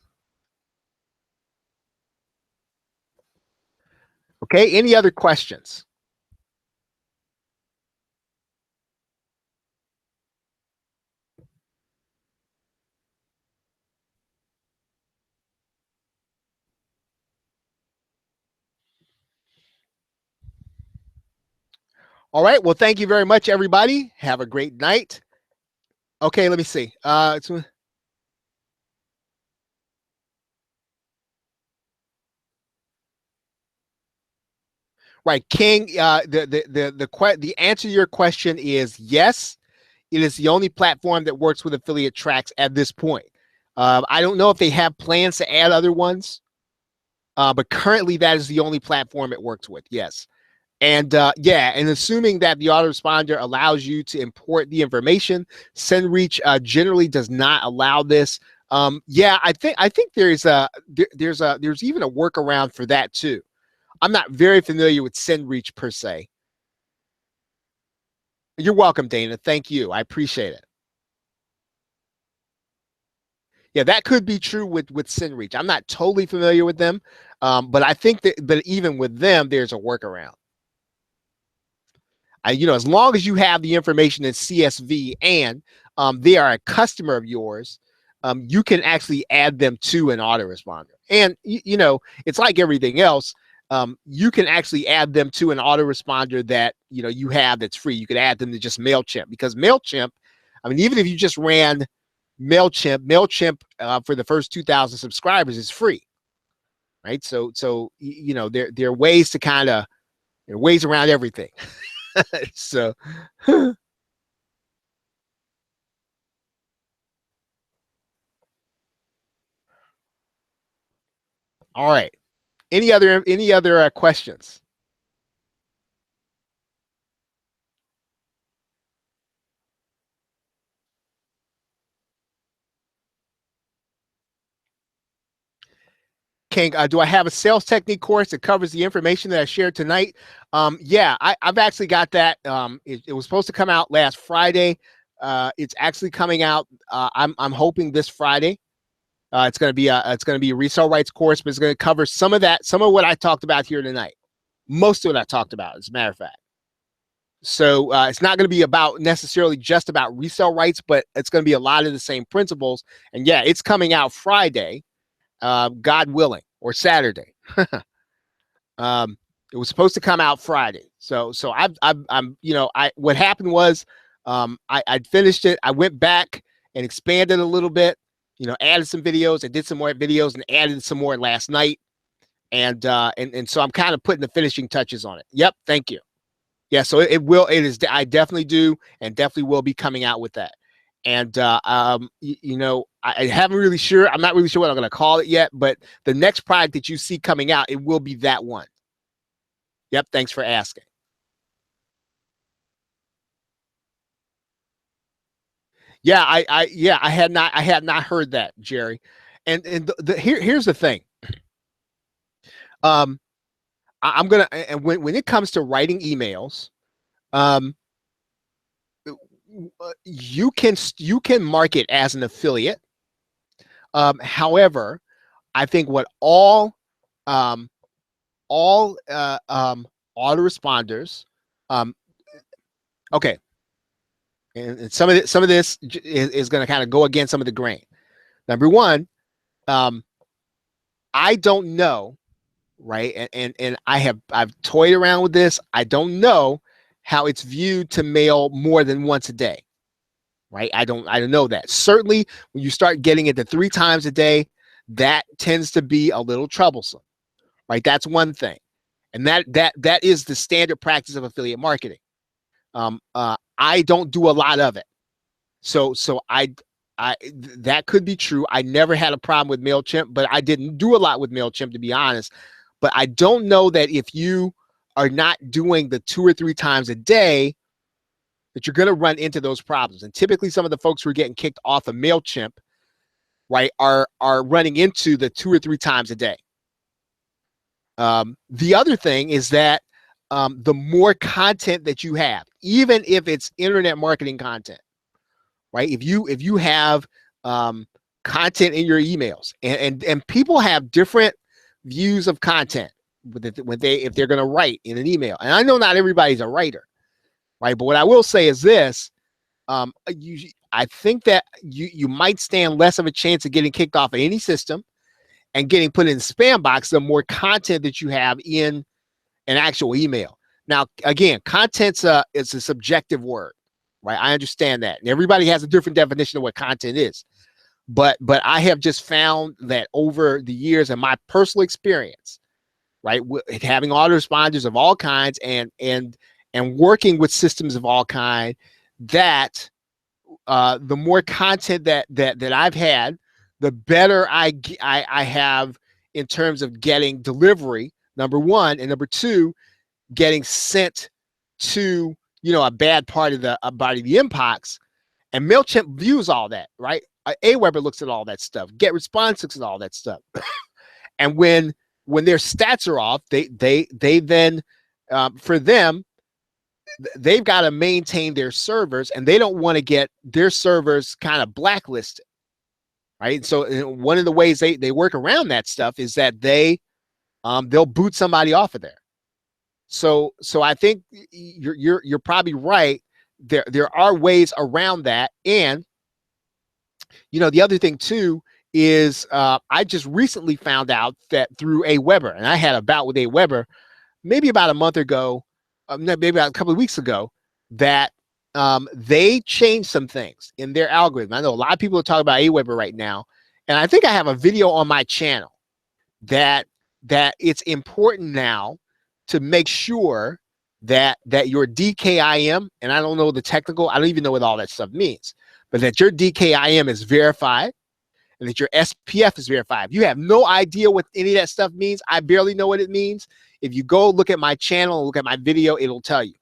Okay, any other questions? All right, well, thank you very much, everybody. Have a great night. Okay, let me see. Right, King. The answer to your question is yes. It is the only platform that works with affiliate tracks at this point. I don't know if they have plans to add other ones, but currently that is the only platform it works with. Yes. And yeah, and assuming that the autoresponder allows you to import the information, SendReach generally does not allow this. Yeah, I think there's even a workaround for that too. I'm not very familiar with SendReach per se. You're welcome, Dana. Thank you. I appreciate it. Yeah, that could be true with SendReach. I'm not totally familiar with them, but I think that, but even with them, there's a workaround. As long as you have the information in CSV and they are a customer of yours, you can actually add them to an autoresponder. And it's like everything else. You can actually add them to an autoresponder that you have that's free. You could add them to just MailChimp, because MailChimp, I mean, even if you just ran MailChimp for the first 2,000 subscribers is free, right? So there are ways to kind of ways around everything. So, all right. Any other questions? King, do I have a sales technique course that covers the information that I shared tonight? Yeah, I've actually got that. It was supposed to come out last Friday. It's actually coming out. I'm hoping this Friday. It's going to be a resale rights course, but it's going to cover some of what I talked about here tonight. Most of what I talked about, as a matter of fact. So it's not going to be about necessarily just about resale rights, but it's going to be a lot of the same principles. And yeah, it's coming out Friday, God willing, or Saturday. um, it was supposed to come out Friday. So I'm what happened was I'd finished it. I went back and expanded a little bit. Added some videos. I did some more videos and added some more last night. And so I'm kind of putting the finishing touches on it. Yep, thank you. Yeah, so it is. I definitely do, and definitely will be coming out with that. And I haven't really sure. I'm not really sure what I'm going to call it yet. But the next product that you see coming out, it will be that one. Yep. Thanks for asking. Yeah, I had not heard that, Jerry. And here's the thing. Um, I'm gonna, and when it comes to writing emails, um, you can mark it as an affiliate. However, I think what um, all autoresponders, um, okay, and some of this is going to kind of go against some of the grain. Number one, um, I don't know, right, and I've toyed around with this. I don't know how it's viewed to mail more than once a day, right? I don't know that. Certainly, when you start getting it to 3 times a day, that tends to be a little troublesome, right? That's one thing, and that is the standard practice of affiliate marketing. I don't do a lot of it, so I that could be true. I never had a problem with Mailchimp, but I didn't do a lot with Mailchimp, to be honest. But I don't know that if you are not doing the 2 or 3 times a day, that you're going to run into those problems. And typically, some of the folks who are getting kicked off of Mailchimp, right, are running into the 2 or 3 times a day. The other thing is that the more content that you have, even if it's internet marketing content, right? If you have content in your emails, and people have different views of content if they're going to write in an email, and I know not everybody's a writer, right? But what I will say is this: I think that you might stand less of a chance of getting kicked off of any system and getting put in the spam box the more content that you have in an actual email. Now, again, content's it's a subjective word. right? I understand that. And everybody has a different definition of what content is. But I have just found that over the years and my personal experience, right, having autoresponders of all kinds and working with systems of all kind, that the more content that I've had, the better I have in terms of getting delivery, number one, and number two, getting sent to a bad part of the inbox. And MailChimp views all that, right? Aweber looks at all that stuff. GetResponse looks at all that stuff. And when their stats are off, they then for them, they've got to maintain their servers, and they don't want to get their servers kind of blacklisted, right? So one of the ways they work around that stuff is that they'll boot somebody off of there. So I think you're probably right. There are ways around that. And the other thing too is I just recently found out that through Aweber, and I had a bout with Aweber maybe about a month ago, maybe about a couple of weeks ago, that they changed some things in their algorithm. I know a lot of people are talking about Aweber right now, and I think I have a video on my channel that it's important now to make sure that your DKIM, and I don't know the technical, I don't even know what all that stuff means, but that your DKIM is verified and that your SPF is verified. If you have no idea what any of that stuff means, I barely know what it means. If you go look at my channel and look at my video, it'll tell you.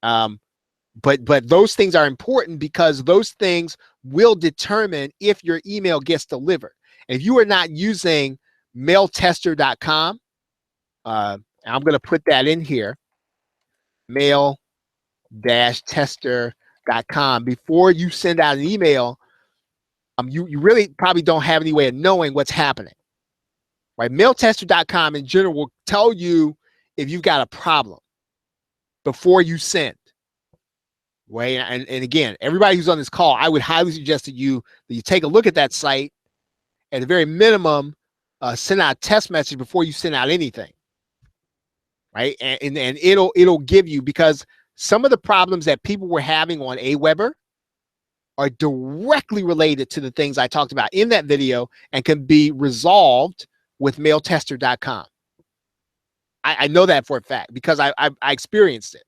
But those things are important because those things will determine if your email gets delivered. And if you are not using mailtester.com, I'm going to put that in here, mail-tester.com. Before you send out an email, you really probably don't have any way of knowing what's happening, right? Mailtester.com in general will tell you if you've got a problem before you send, right? And again, everybody who's on this call, I would highly suggest that you take a look at that site. At the very minimum, send out a test message before you send out anything, right? And it'll give you, because some of the problems that people were having on Aweber are directly related to the things I talked about in that video and can be resolved with mailtester.com. I know that for a fact because I experienced it,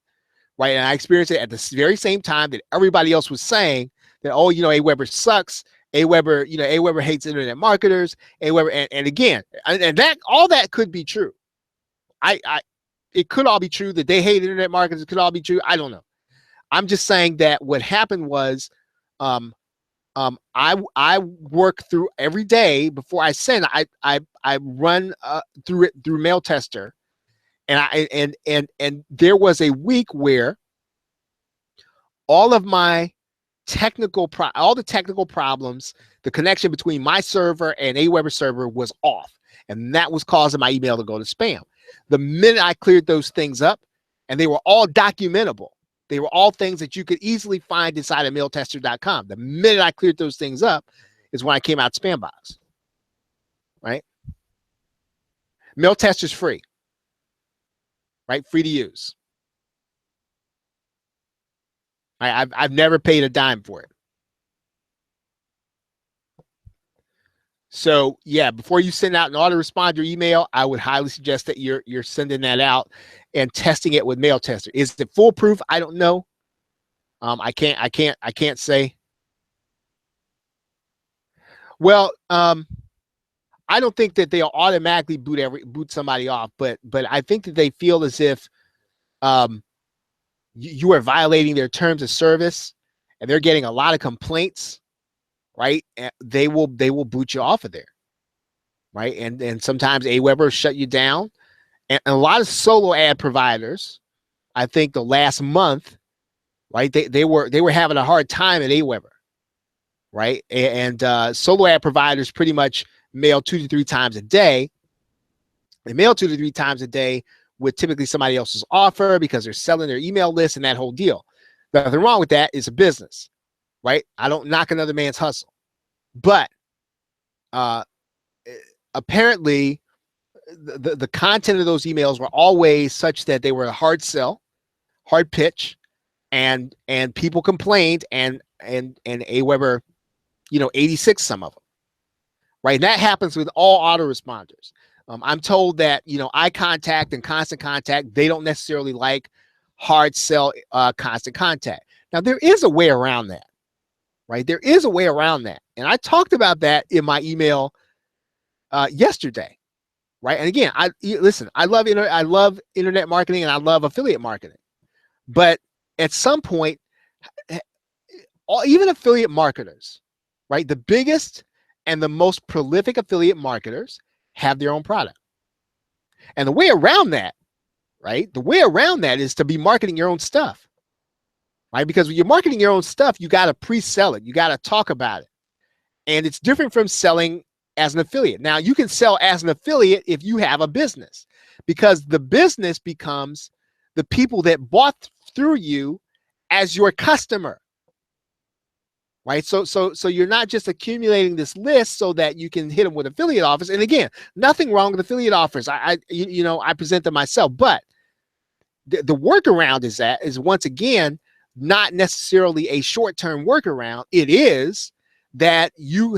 right? And I experienced it at the very same time that everybody else was saying that, oh, Aweber sucks. Aweber hates internet marketers. Aweber, and again, and that all that could be true. It could all be true that they hate internet marketers. It could all be true. I don't know. I'm just saying that what happened was, I work through every day before I send. I run through it through Mailtester, and there was a week where all of my all the technical problems, the connection between my server and Aweber server was off, and that was causing my email to go to spam. The minute I cleared those things up, and they were all documentable. They were all things that you could easily find inside of mailtester.com. The minute I cleared those things up is when I came out spam box, right? Mailtester's free, right? Free to use. I've never paid a dime for it. So yeah, before you send out an autoresponder email, I would highly suggest that you're sending that out and testing it with Mailtester. Is it foolproof? I don't know. I can't say. Well, I don't think that they'll automatically boot somebody off, but I think that they feel as if you are violating their terms of service, and they're getting a lot of complaints, right? And they will boot you off of there, right? And sometimes Aweber shut you down, and a lot of solo ad providers, I think the last month, right? They were having a hard time at Aweber, right? And solo ad providers pretty much mail 2 to 3 times a day. They mail 2 to 3 times a day with typically somebody else's offer because they're selling their email list and that whole deal. Nothing wrong with that. It's a business, right? I don't knock another man's hustle, but apparently the content of those emails were always such that they were a hard sell, hard pitch, and people complained, and AWeber, 86 some of them, right? And that happens with all autoresponders. I'm told that, eye contact and constant contact, they don't necessarily like hard sell constant contact. Now, there is a way around that, right? There is a way around that. And I talked about that in my email yesterday, right? And again, listen, I love internet marketing and I love affiliate marketing. But at some point, even affiliate marketers, right? The biggest and the most prolific affiliate marketers have their own product. And the way around that, right? The way around that is to be marketing your own stuff, right? Because when you're marketing your own stuff, you got to pre-sell it. You got to talk about it. And it's different from selling as an affiliate. Now, you can sell as an affiliate if you have a business, because the business becomes the people that bought through you as your customer, right? So you're not just accumulating this list so that you can hit them with affiliate offers. And again, nothing wrong with affiliate offers. I present them myself, but the workaround is once again not necessarily a short-term workaround. It is that you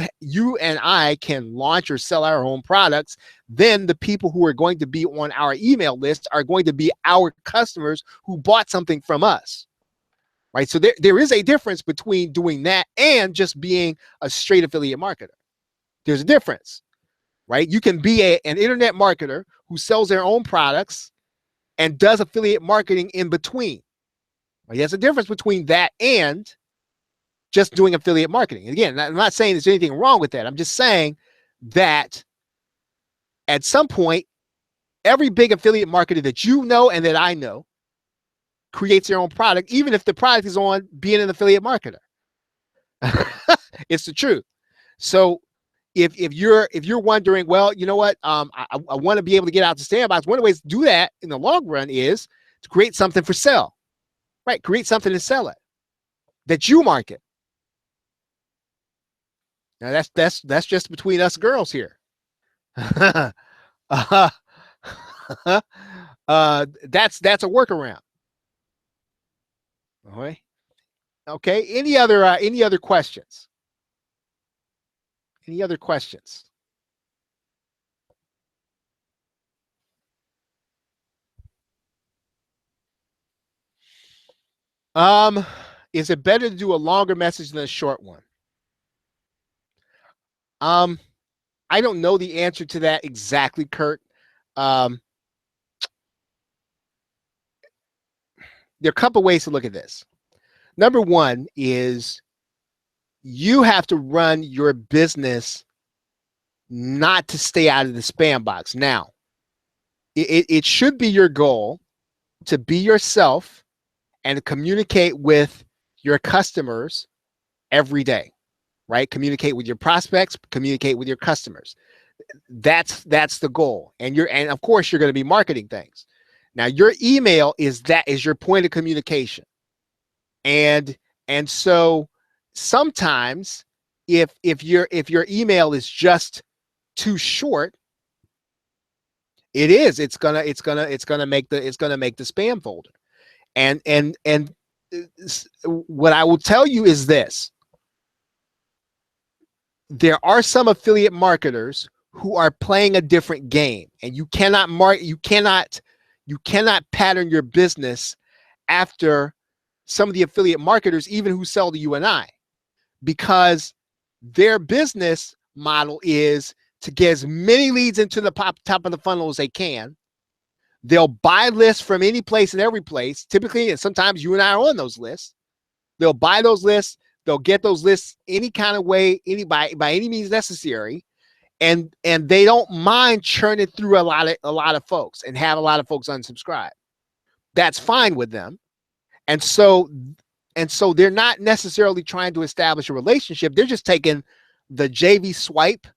and I can launch or sell our own products. Then the people who are going to be on our email list are going to be our customers who bought something from us, right? So there is a difference between doing that and just being a straight affiliate marketer. There's a difference, right? You can be an internet marketer who sells their own products and does affiliate marketing in between. Right? There's a difference between that and just doing affiliate marketing. And again, I'm not saying there's anything wrong with that. I'm just saying that at some point, every big affiliate marketer that you know and that I know creates their own product, even if the product is on being an affiliate marketer. It's the truth. So if you're wondering, well, you know what, I want to be able to get out to sandbox. One of the ways to do that in the long run is to create something for sale, right? Create something to sell it that you market. Now that's just between us girls here. That's a workaround. All right. Okay. Any other questions? Any other questions? Is it better to do a longer message than a short one? I don't know the answer to that exactly, Kurt. There are a couple ways to look at this. Number one is you have to run your business not to stay out of the spam box. Now, it should be your goal to be yourself and to communicate with your customers every day, right? Communicate with your prospects, communicate with your customers. That's the goal. And of course you're going to be marketing things. Now, your email is your point of communication. And so sometimes if your email is just too short, it's gonna make the spam folder. And what I will tell you is this: there are some affiliate marketers who are playing a different game, and you cannot pattern your business after some of the affiliate marketers, even who sell to you and I, because their business model is to get as many leads into the top of the funnel as they can. They'll buy lists from any place and every place, typically, and sometimes you and I are on those lists. They'll buy those lists. They'll get those lists any kind of way, by any means necessary, and they don't mind churning through a lot of folks and have a lot of folks unsubscribe. That's fine with them, and so they're not necessarily trying to establish a relationship. They're just taking the JV swipe,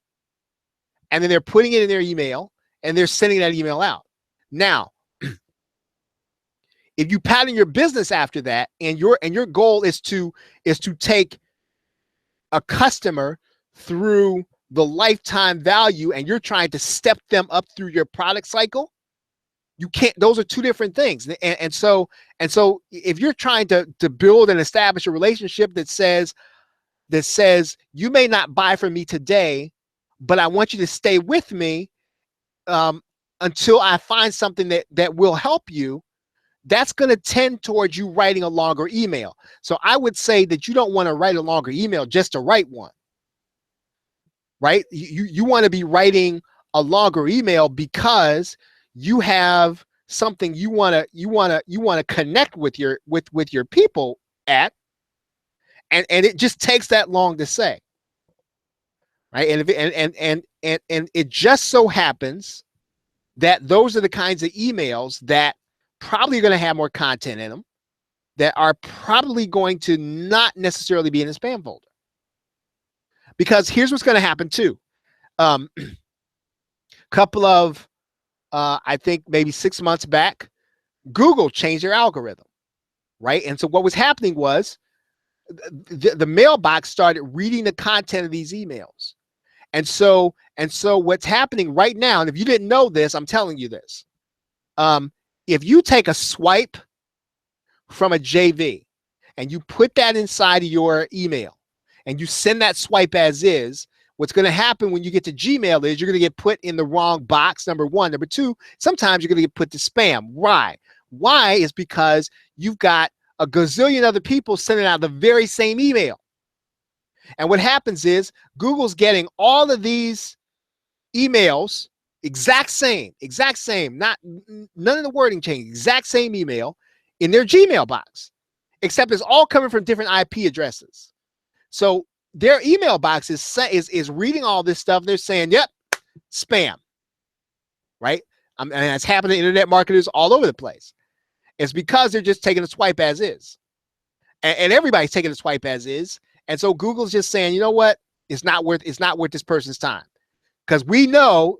and then they're putting it in their email, and they're sending that email out. Now, if you pattern your business after that, and your goal is to take a customer through the lifetime value, and you're trying to step them up through your product cycle, You can't, those are two different things. And so if you're trying to build and establish a relationship that says you may not buy from me today, but I want you to stay with me until I find something that will help you, that's going to tend towards you writing a longer email. So I would say that you don't want to write a longer email just to write one, right? You want to be writing a longer email because you have something you want to connect with your people at, and it just takes that long to say, right? And if and it just so happens that those are the kinds of emails that probably are going to have more content in them, that are probably going to not necessarily be in the spam folder. Because here's what's going to happen too. Couple of I think maybe 6 months back, Google changed their algorithm, right? And so what was happening was the mailbox started reading the content of these emails. And so what's happening right now, and if you didn't know this, I'm telling you this. If you take a swipe from a JV and you put that inside of your email and you send that swipe as is, what's going to happen when you get to Gmail is you're going to get put in the wrong box, number one. Number two, sometimes you're going to get put to spam. Why? Why is because you've got a gazillion other people sending out the very same email. And what happens is Google's getting all of these emails, exact same, none of the wording change, exact same email in their Gmail box, except it's all coming from different IP addresses. So their email box is reading all this stuff. They're saying, yep, spam, right? And it's happening to internet marketers all over the place. It's because they're just taking a swipe as is. And everybody's taking a swipe as is. And so Google's just saying, you know what? It's not worth this person's time. Because we know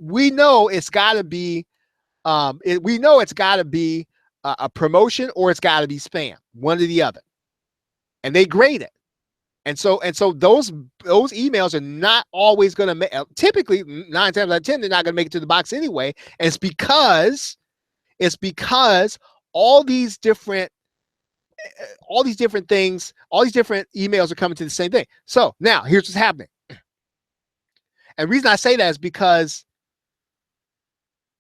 it's got to be, it's got to be a promotion or it's got to be spam, one or the other. And they grade it. And so those emails are not always going to make, typically 9 times out of 10, they're not going to make it to the box anyway. And it's because all these different things, all these different emails are coming to the same thing. So now here's what's happening. And the reason I say that is because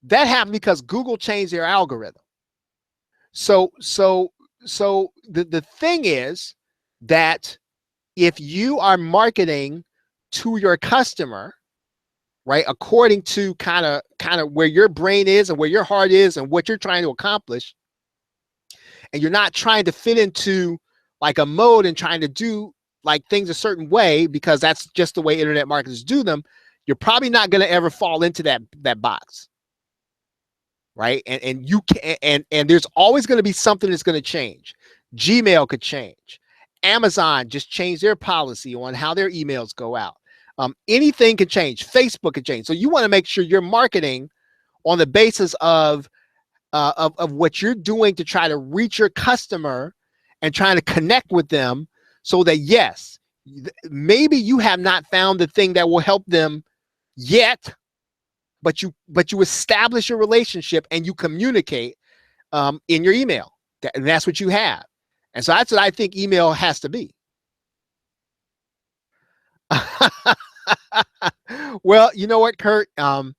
that happened because Google changed their algorithm. So the thing is that if you are marketing to your customer, right, according to kind of where your brain is and where your heart is and what you're trying to accomplish, and you're not trying to fit into like a mode and trying to do like things a certain way because that's just the way internet marketers do them, you're probably not going to ever fall into that box, right? And you can, and there's always going to be something that's going to change. Gmail could change. Amazon just changed their policy on how their emails go out. Anything could change. Facebook could change. So you want to make sure you're marketing on the basis of what you're doing to try to reach your customer and trying to connect with them, so that yes, maybe you have not found the thing that will help them yet, but you establish a relationship and you communicate in your email, and that's what you have. And so that's what I think email has to be. Well, you know what, Kurt? I'll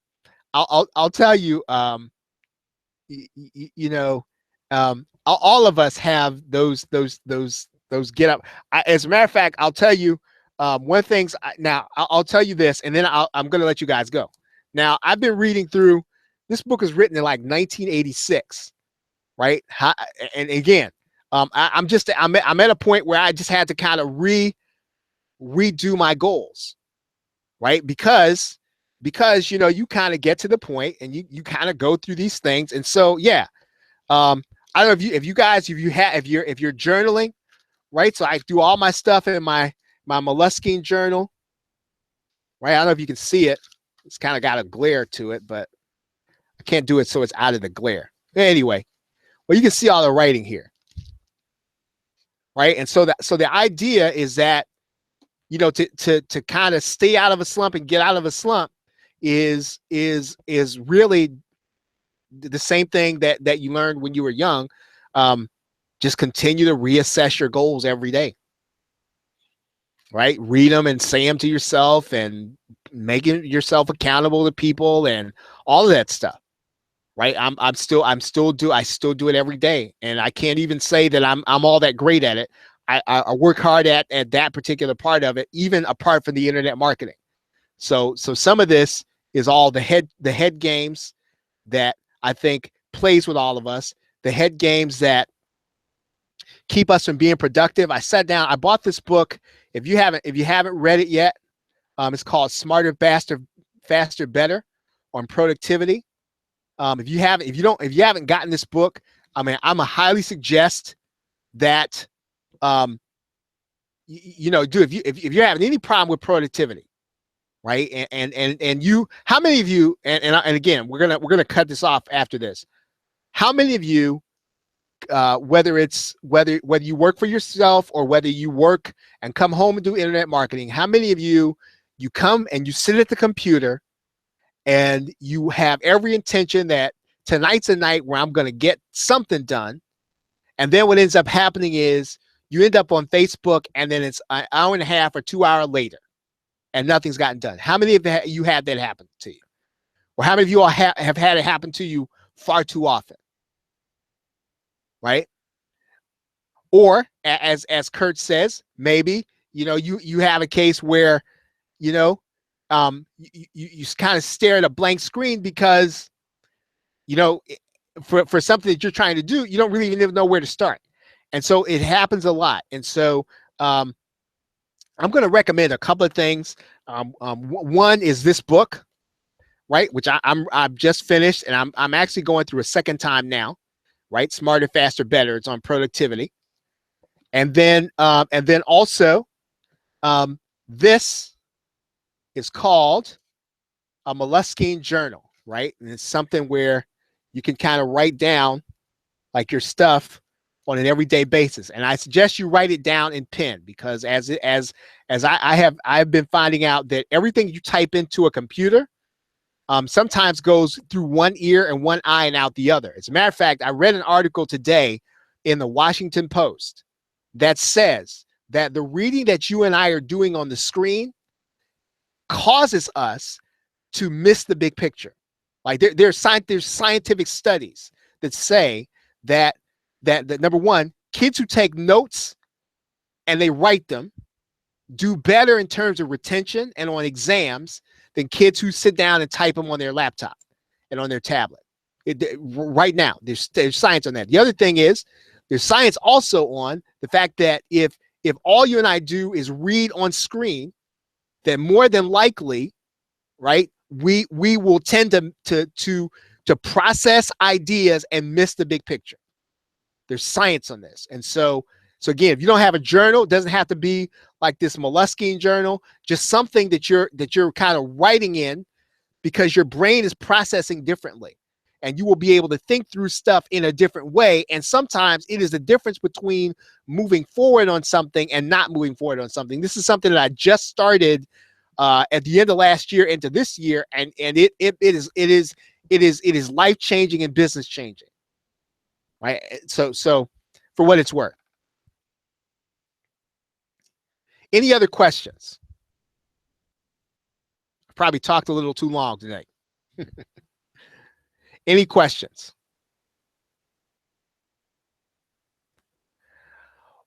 tell you. All of us have those get up. As a matter of fact, I'll tell you one thing. Now I'll tell you this, and then I'm going to let you guys go. Now I've been reading through. This book was written in like 1986, right? And again, I'm at a point where I just had to kind of redo my goals, right? Because you kind of get to the point and you kind of go through these things. And so, yeah, I don't know if you're journaling, right? So I do all my stuff in my Moleskine journal, right? I don't know if you can see it. It's kind of got a glare to it, but I can't do it so it's out of the glare. Anyway, well, you can see all the writing here, right? And so the idea is that, to kind of stay out of a slump and get out of a slump is really the same thing that you learned when you were young. Just continue to reassess your goals every day, right? Read them and say them to yourself, and making yourself accountable to people and all of that stuff, right? I still do it every day, and I can't even say that I'm all that great at it. I work hard at that particular part of it, even apart from the internet marketing. So some of this is all the head games that I think plays with all of us, the head games that keep us from being productive. I sat down, I bought this book. If you haven't read it yet, it's called Smarter, Faster, Better on productivity. If you haven't gotten this book, I'm a highly suggest that if you're having any problem with productivity, right? And you, how many of you, and again, we're gonna cut this off after this. How many of you, whether you work for yourself or whether you work and come home and do internet marketing, how many of you come and you sit at the computer and you have every intention that tonight's a night where I'm going to get something done, and then what ends up happening is you end up on Facebook, and then it's an hour and a half or 2 hours later, and nothing's gotten done? How many of you had that happen to you? Or how many of you all have had it happen to you far too often? Right? Or as Kurt says, maybe, you have a case where, you kind of stare at a blank screen because, for something that you're trying to do, you don't really even know where to start. And so it happens a lot. And so I'm going to recommend a couple of things. One is this book, right, which I've just finished, and I'm actually going through a second time now, right? Smarter, Faster, Better. It's on productivity. And then also, this is called a Moleskine journal, right? And it's something where you can kind of write down like your stuff on an everyday basis. And I suggest you write it down in pen, because I've been finding out that everything you type into a computer sometimes goes through one ear and one eye and out the other. As a matter of fact, I read an article today in the Washington Post that says that the reading that you and I are doing on the screen causes us to miss the big picture. Like there's scientific studies that say that number one, kids who take notes and they write them do better in terms of retention and on exams than kids who sit down and type them on their laptop and on their tablet. Right now, there's science on that. The other thing is, there's science also on the fact that if all you and I do is read on screen, then more than likely, right, we will tend to process ideas and miss the big picture. There's science on this. And so again, if you don't have a journal, it doesn't have to be like this Moleskine journal, just something that you're kind of writing in, because your brain is processing differently, and you will be able to think through stuff in a different way. And sometimes it is the difference between moving forward on something and not moving forward on something. This is something that I just started at the end of last year into this year, and it is life changing and business changing. Right. So for what it's worth. Any other questions? I probably talked a little too long today. Any questions?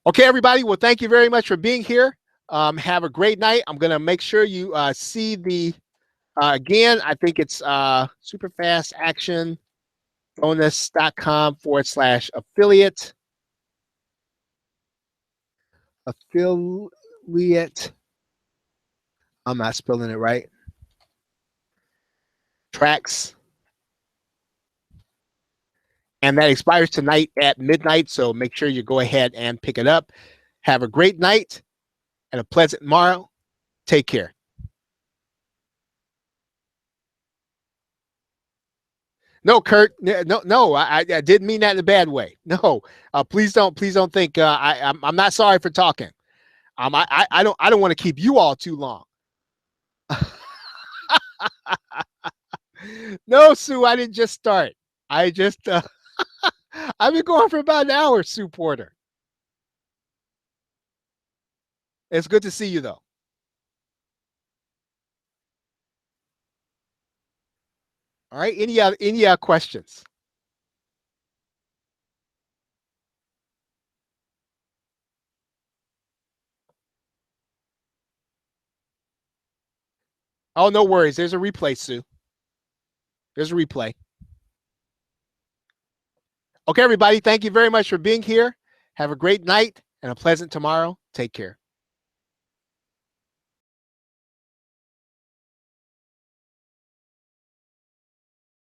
Okay, everybody. Well, thank you very much for being here. Have a great night. I'm going to make sure you see the, again, I think it's superfastactionbonus.com/affiliate. Affiliate. I'm not spelling it right. Tracks. And that expires tonight at midnight. So make sure you go ahead and pick it up. Have a great night and a pleasant morrow. Take care. No, Kurt. No. I didn't mean that in a bad way. No. Please don't think I'm not sorry for talking. I don't want to keep you all too long. No, Sue, I didn't just start. I just I've been going for about an hour, Sue Porter. It's good to see you though. All right. Any questions? Oh, no worries. There's a replay, Sue. There's a replay. Okay, everybody. Thank you very much for being here. Have a great night and a pleasant tomorrow. Take care.